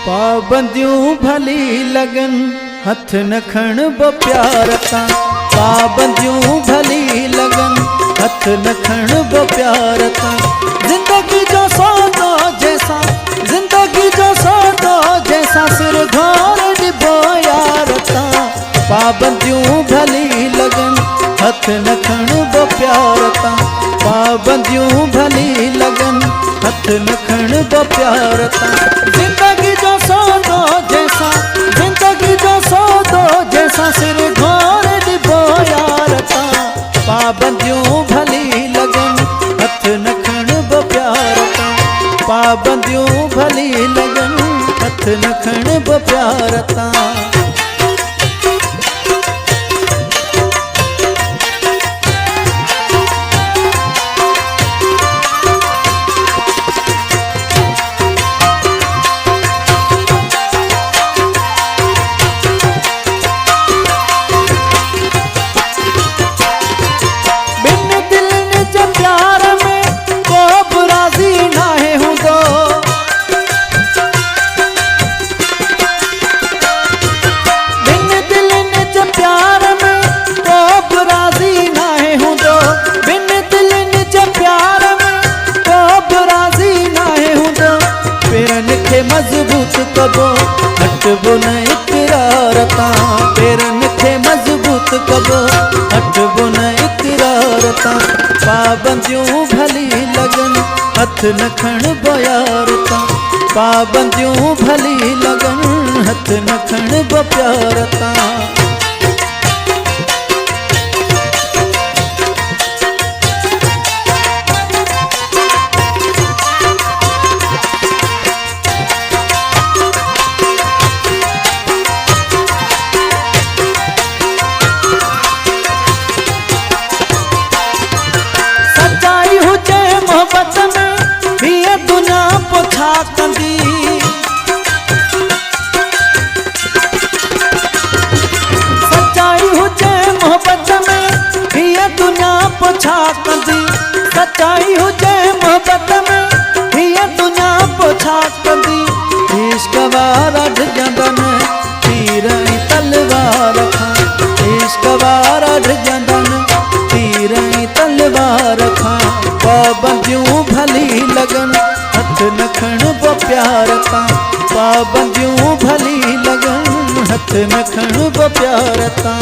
पाबंदियों भली लगन हथ न खण ब प्यारता। पाबंदियों भली लगन हथ न खण ब प्यारता। जिंदगी जो सौदो जैसा, जिंदगी जो सौदो जैसा सिर घोर डिबो यारता। पाबंदियों भली लगन हथ न खण ब प्यारता। पाबंदियों भली लगन हथ न खण ब प्यारता। जिंदगी जो सौदो जैसा, जिंदगी जो सौदो जैसा सिर घोर डिबो यारता। पाबंदियों भली लगन हथ न खण ब प्यारता। पाबंदियों भली लगन हथ न खण ब प्यारता। मजबूत कबो हटबो न इकरारता। पेरन खे मजबूत कबो हटबो न इकरारता। पाबंदियों भली लगन हथ न खण ब यारता। पाबंदियों भली लगन हथ न खण ब प्यारता। सच्चाई हुजे मोहब्बत में हिय दुनिया पोछा कंदी। सच्चाई हुजे मोहब्बत में हिय दुनिया पोछा कंदी। इश्क वारा ढजंदन तीर ऐं तलवार खां। इश्क वारा ढजंदन तीर ऐं तलवार खां। पाबंदियों भली लगन हथ न खण ब प्यारता। पाबंदियों भली लगन हथ न खण ब प्यारता।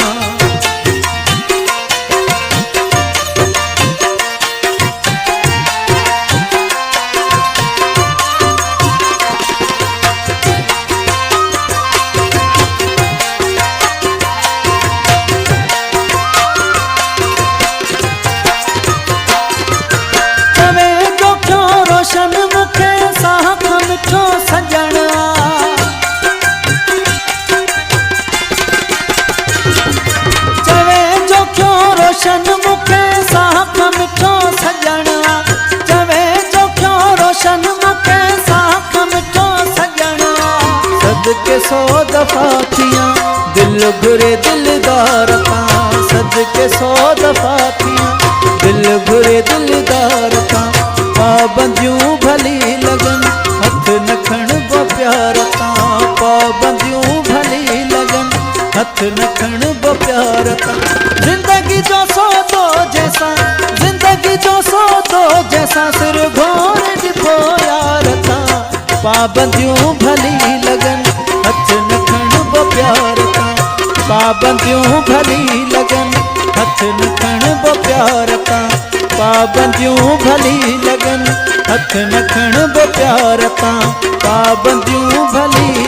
सदके सौ दफा थिया दिल घुरे दिलदार था। सदके सौ दफा थिया दिल घुरे दिलदार था। पाबंदियों भली लगन हथ न खण ब प्यारता। पाबंदियों भली लगन हथ न खण ब प्यारता। जिंदगी जो सौदो जैसा, जिंदगी जो सौदो जैसा सिर घोर डिबो यारता। पाबंदियों भली लगन हथ न खण ब प्यारता। पाबंदियों भली लगन हथ न खण ब प्यारता। पाबंदियों भली लगन हथ न खण ब प्यारता। पाबंदियों भली